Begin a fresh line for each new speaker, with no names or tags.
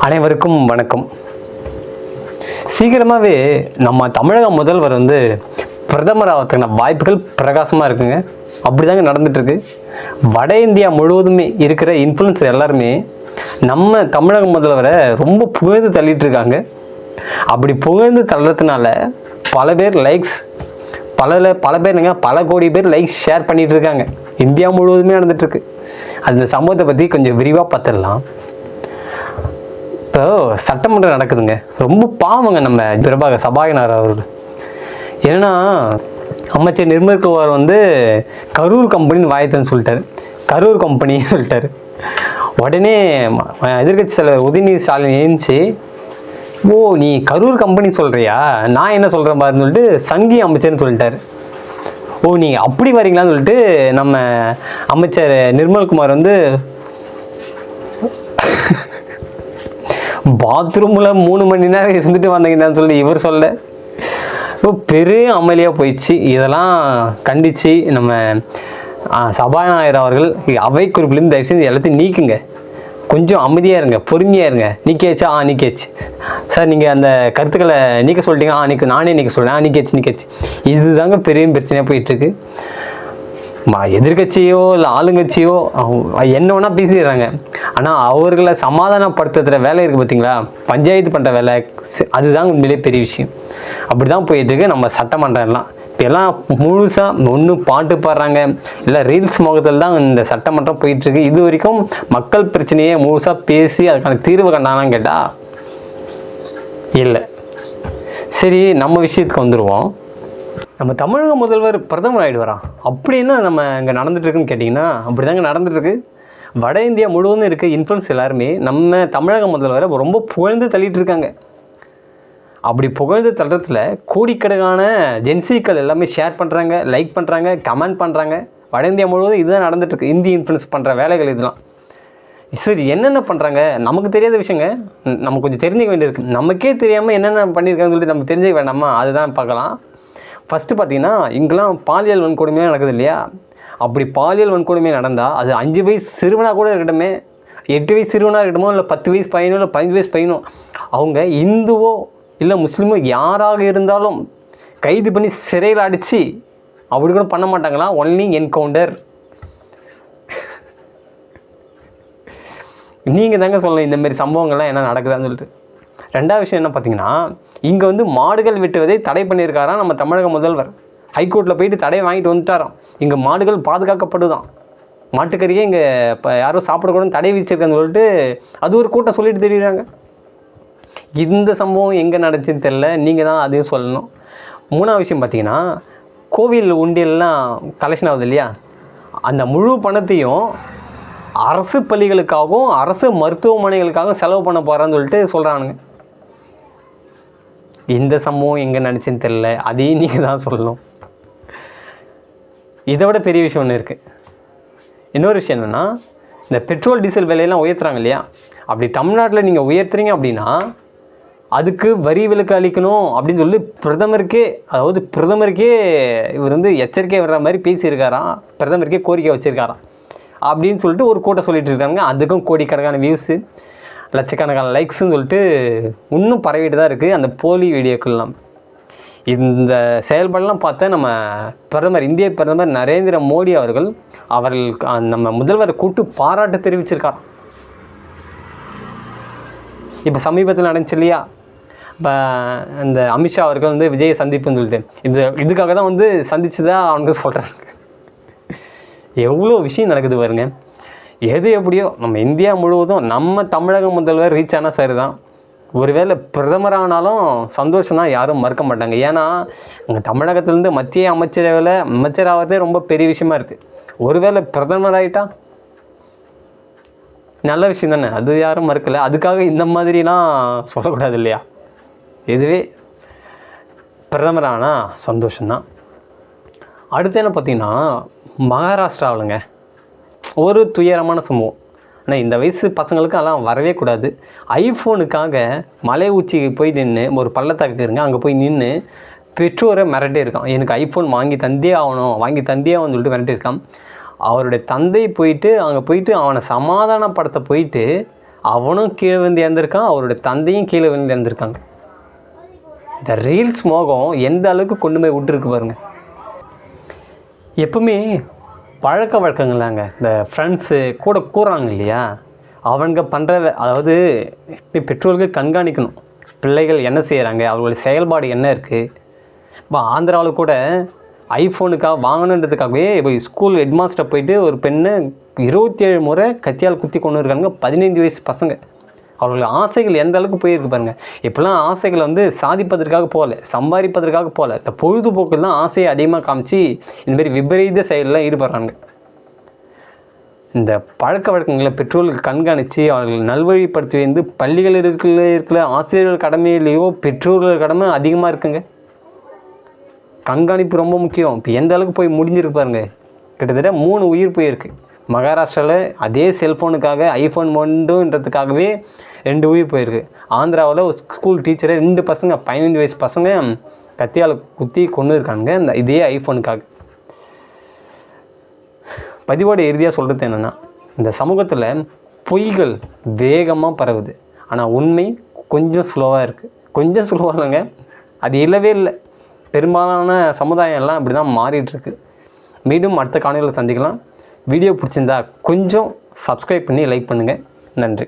அனைவருக்கும் வணக்கம். சீக்கிரமாகவே நம்ம தமிழக முதல்வர் பிரதமர் ஆகிறதுக்கான வாய்ப்புகள் பிரகாசமாக இருக்குங்க. அப்படி தாங்க நடந்துகிட்ருக்கு. வட இந்தியா முழுவதுமே இருக்கிற இன்ஃப்ளூயன்சர் எல்லாருமே நம்ம தமிழக முதல்வரை ரொம்ப புகழ்ந்து தள்ளிட்டு இருக்காங்க. அப்படி புகழ்ந்து தள்ளுறதுனால பல பேர் லைக்ஸ் பல பேருங்க பல கோடி பேர் லைக்ஸ் ஷேர் பண்ணிகிட்டு இருக்காங்க. இந்தியா முழுவதுமே நடந்துகிட்ருக்கு. அந்த சம்பவத்தை பற்றி கொஞ்சம் விரிவாக பார்த்துடலாம். இப்போ சட்டமன்றம் நடக்குதுங்க. ரொம்ப பாவங்க நம்ம பிரபாக சபாநாயகர் அவர்கள். ஏன்னா அமைச்சர் நிர்மல்குமார் கரூர் கம்பெனின்னு வாயத்தன்னு சொல்லிட்டாரு. கரூர் கம்பெனி சொல்லிட்டாரு. உடனே எதிர்கட்சி தலைவர் உதயநிதி ஸ்டாலின் எழுந்துச்சு, ஓ நீ கரூர் கம்பெனி சொல்கிறியா, நான் என்ன சொல்கிறேன் பாருன்னு சொல்லிட்டு சங்கி அமைச்சர்னு சொல்லிட்டாரு. ஓ நீங்கள் அப்படி வரீங்களான்னு சொல்லிட்டு நம்ம அமைச்சர் நிர்மல்குமார் பாத்ரூமில் 3 மணி நேரம் இருந்துட்டு வந்தீங்கன்னு சொல்லி இவர் சொல்ல பெரிய அமளியாக போயிடுச்சு. இதெல்லாம் கண்டித்து நம்ம சபாநாயகர் அவர்கள் அவை குறிப்பிலேருந்து தயவு செஞ்சு எல்லாத்தையும் நீக்குங்க, கொஞ்சம் அமைதியாக இருங்க, பொறுமையாக இருங்க. நீக்கியாச்சா? நீக்கியாச்சு சார். நீங்கள் அந்த கருத்துக்களை நீக்க சொல்லிட்டீங்க. நானே நீக்க சொல்கிறேன். நீக்கியாச்சு. இதுதாங்க பெரிய பிரச்சனையாக போயிட்டுருக்கு. எதிர்கட்சியோ இல்லை ஆளுங்கட்சியோ என்ன வேணால் பேசிடுறாங்க. ஆனால் அவர்களை சமாதானப்படுத்துகிற வேலை இருக்குது பார்த்தீங்களா, பஞ்சாயத்து பண்ணுற வேலை, அதுதான் உண்மையிலே பெரிய விஷயம். அப்படி தான் போயிட்டுருக்கு நம்ம சட்டமன்றம்லாம். இப்போ எல்லாம் முழுசாக ஒன்று பாட்டு பாடுறாங்க, இல்லை ரீல்ஸ் முகத்தில் தான் இந்த சட்டமன்றம் போயிட்டுருக்கு. இது வரைக்கும் மக்கள் பிரச்சனையை முழுசாக பேசி அதுக்கான தீர்வு கண்டானான்னு கேட்டால் இல்லை. சரி, நம்ம விஷயத்துக்கு வந்துடுவோம். நம்ம தமிழக முதல்வர் பிரதமர் ஆகிடுவாரா அப்படின்னா நம்ம இங்கே நடந்துகிட்ருக்குன்னு கேட்டிங்கன்னா அப்படி தாங்க நடந்துகிட்ருக்கு. வட இந்தியா முழுவதும் இருக்க இன்ஃப்ளூயன்ஸ் எல்லாருமே நம்ம தமிழக முதல்வரை ரொம்ப புகழ்ந்து தள்ளிட்டு இருக்காங்க. அப்படி புகழ்ந்து தள்ளுறதுல கோடிக்கணக்கான ஜென்சிக்கள் எல்லாமே ஷேர் பண்ணுறாங்க, லைக் பண்ணுறாங்க, கமெண்ட் பண்ணுறாங்க. வட இந்தியா முழுவதும் இதுதான் நடந்துகிட்ருக்கு. இந்தி இன்ஃப்ளூயன்ஸ் பண்ணுற வேலைகள் இதெல்லாம். சரி, என்னென்ன பண்ணுறாங்க நமக்கு தெரியாத விஷயங்க. நம்ம கொஞ்சம் தெரிஞ்சுக்க வேண்டியிருக்கு. நமக்கே தெரியாமல் என்னென்ன பண்ணியிருக்காங்கன்னு சொல்லிட்டு நம்ம தெரிஞ்சுக்க வேண்டாமா, அதுதான் பார்க்கலாம். ஃபஸ்ட்டு பார்த்தீங்கன்னா இங்கெல்லாம் பாலியல் வன்கொடுமையாக நடக்குது இல்லையா. அப்படி பாலியல் வன்கொடுமை நடந்தால் அது 5 வயசு சிறுவனாக கூட இருக்கட்டுமே, 8 வயசு சிறுவனாக இருக்கட்டுமோ, இல்லை 10 வயசு பையனோ, இல்லை 15 வயசு பையனோ, அவங்க இந்துவோ இல்லை முஸ்லீமோ யாராக இருந்தாலும் கைது பண்ணி சிறையில் அடித்து அப்படி கூட பண்ண மாட்டாங்களா. Only encounter. நீங்கள் தாங்க சொல்லணும் இந்தமாரி சம்பவங்கள்லாம் என்ன நடக்குதான்னு சொல்லிட்டு. ரெண்டாவது விஷயம் என்ன பார்த்தீங்கன்னா, இங்கே மாடுகள் வெட்டுவதை தடை பண்ணியிருக்காராம் நம்ம தமிழக முதல்வர். ஹைகோர்ட்டில் போயிட்டு தடை வாங்கிட்டு வந்துட்டாராம். இங்கே மாடுகள் பாதுகாக்கப்படுதான், மாட்டுக்கறியே இங்கே இப்போ யாரும் சாப்பிடக்கூடாதுன்னு தடை விதிச்சிருக்கான்னு சொல்லிட்டு அது ஒரு கூட்டம் சொல்லிட்டு தெரியுறாங்க. இந்த சம்பவம் எங்கே நடந்துச்சுன்னு தெரில, நீங்கள் தான் அதையும் சொல்லணும். மூணாவது விஷயம் பார்த்தீங்கன்னா, கோவில் உண்டியல்லாம் கலெக்ஷன் ஆகுது இல்லையா, அந்த முழு பணத்தையும் அரசு பள்ளிகளுக்காகவும் அரசு மருத்துவமனைகளுக்காகவும் செலவு பண்ண போகிறான்னு சொல்லிட்டு சொல்கிறானுங்க. இந்த சம்பவம் எங்கே நினச்சின்னு தெரில, அதையும் நீங்கள் தான் சொல்லணும். இதை விட பெரிய விஷயம் ஒன்று இருக்குது. இன்னொரு விஷயம் என்னென்னா, இந்த பெட்ரோல் டீசல் விலையெல்லாம் உயர்த்துறாங்க இல்லையா, அப்படி தமிழ்நாட்டில் நீங்கள் உயர்த்துறீங்க அப்படின்னா அதுக்கு வரி விலக்கு அளிக்கணும் அப்படின்னு சொல்லி பிரதமருக்கே இவர் எச்சரிக்கை வர்ற மாதிரி பேசியிருக்காராம். பிரதமருக்கே கோரிக்கை வச்சுருக்காராம் அப்படின்னு சொல்லிட்டு ஒரு கூட்டம் சொல்லிட்டு இருக்காங்க. அதுக்கும் கோடிக்கணக்கான வியூஸு, லட்சக்கணக்கான லைக்ஸ்ன்னு சொல்லிட்டு இன்னும் பரவிட்டு தான் இருக்குது அந்த போலி வீடியோக்கள்லாம். இந்த செயல்பாடெல்லாம் பார்த்தா நம்ம இந்திய பிரதமர் நரேந்திர மோடி அவர்கள் நம்ம முதல்வரை கூட்டு பாராட்டு தெரிவிச்சிருக்கார். இப்போ சமீபத்தில் நடந்துச்சு இல்லையா, இப்போ இந்த அமித்ஷா அவர்கள் விஜயை சந்திப்புன்னு சொல்லிட்டு இதுக்காக தான் சந்திச்சு தான் அவனுக்கு சொல்கிறாங்க. எவ்வளோ விஷயம் நடக்குது பாருங்க. எது எப்படியோ நம்ம இந்தியா முழுவதும் நம்ம தமிழக முதல்வர் ரீச் ஆனால் சரி தான். ஒருவேளை பிரதமரானாலும் சந்தோஷம் தான், யாரும் மறுக்க மாட்டாங்க. ஏன்னா எங்கள் தமிழகத்துலேருந்து மத்திய அமைச்சராகிறதே ரொம்ப பெரிய விஷயமா இருக்குது. ஒருவேளை பிரதமர் ஆகிட்டா நல்ல விஷயம் தானே, அது யாரும் மறுக்கலை. அதுக்காக இந்த மாதிரிலாம் சொல்லக்கூடாது இல்லையா. இதுவே பிரதமர் ஆனால் சந்தோஷம்தான். அடுத்து என்ன பார்த்திங்கன்னா, மகாராஷ்டிராவிலங்க ஒரு துயரமான சம்பவம். ஆனால் இந்த வயசு பசங்களுக்கு அதெல்லாம் வரவே கூடாது. ஐஃபோனுக்காக மலை உச்சிக்கு போய் நின்று, ஒரு பள்ளத்தாக்கு இருங்க, அங்கே போய் நின்று பெற்றோரை மிரட்டே இருக்கான். எனக்கு ஐஃபோன் வாங்கி தந்தே ஆகணும்னு சொல்லிட்டு மிரட்டி இருக்கான். அவருடைய தந்தை அங்கே போயிட்டு அவனை சமாதானப்படுத்த போயிட்டு அவனும் கீழே விழுந்து இறந்துருக்கான், அவருடைய தந்தையும் கீழே விழுந்து இறந்துருக்காங்க. இந்த ரீல்ஸ் மோகம் எந்த அளவுக்கு கொண்டு போய் விட்டுருக்கு பாருங்க. எப்பவுமே பழக்க வழக்கங்களாங்க, இந்த ஃப்ரெண்ட்ஸு கூட கூறாங்க இல்லையா, அவங்க பண்ணுற அதாவது இப்போ பெற்றோர்கள் கண்காணிக்கணும் பிள்ளைகள் என்ன செய்கிறாங்க, அவர்களுடைய செயல்பாடு என்ன இருக்குது. இப்போ ஆந்திராவில் கூட ஐஃபோனுக்காக வாங்கணுன்றதுக்காகவே இப்போ ஸ்கூல் ஹெட்மாஸ்டர் போயிட்டு ஒரு பெண்ணை 27 முறை கத்தியால் குத்தி கொண்டு இருக்காங்க, 15 வயசு பசங்க. அவர்கள் ஆசைகள் எந்த அளவுக்கு போயிருக்கு பாருங்கள். இப்போலாம் ஆசைகளை வந்து சாதிப்பதற்காக போகல, சம்பாதிப்பதற்காக போகல, இந்த பொழுதுபோக்கில் தான் ஆசையை அதிகமாக காமிச்சு இந்தமாரி விபரீத செயலெலாம் ஈடுபடுறாங்க. இந்த பழக்க வழக்கங்களை பெற்றோர்கள் கண்காணித்து அவர்கள் நல்வழிப்படுத்தி வந்து பள்ளிகள் இருக்கிற ஆசிரியர்கள் கடமையிலேயோ பெற்றோர்கள் கடமை அதிகமாக இருக்குங்க. கண்காணிப்பு ரொம்ப முக்கியம். இப்போ எந்த அளவுக்கு போய் முடிஞ்சிருக்கு பாருங்க, கிட்டத்தட்ட 3 உயிர் போயிருக்கு. மகாராஷ்டிராவில் அதே செல்ஃபோனுக்காக ஐஃபோன் மொண்டுன்றதுக்காகவே 2 உயிர் போயிருக்கு. ஆந்திராவில் ஒரு ஸ்கூல் டீச்சரை 2 பசங்க 15 வயசு பசங்க கத்தியால் குத்தி கொண்டு இருக்காங்க இந்த இதே ஐஃபோனுக்காக. பதிவோட இறுதியாக சொல்கிறது என்னென்னா, இந்த சமூகத்தில் பொய்கள் வேகமாக பரவுது, ஆனால் உண்மை கொஞ்சம் ஸ்லோவாக இருக்குது. கொஞ்சம் ஸ்லோவாக இல்லைங்க, அது இல்லவே இல்லை. பெரும்பாலான சமுதாயம் எல்லாம் இப்படி தான் மாறிட்டுருக்கு. மீண்டும் அடுத்த காணொளியில் சந்திக்கலாம். வீடியோ பிடிச்சிருந்தா கொஞ்சம் சப்ஸ்கிரைப் பண்ணி லைக் பண்ணுங்கள். நன்றி.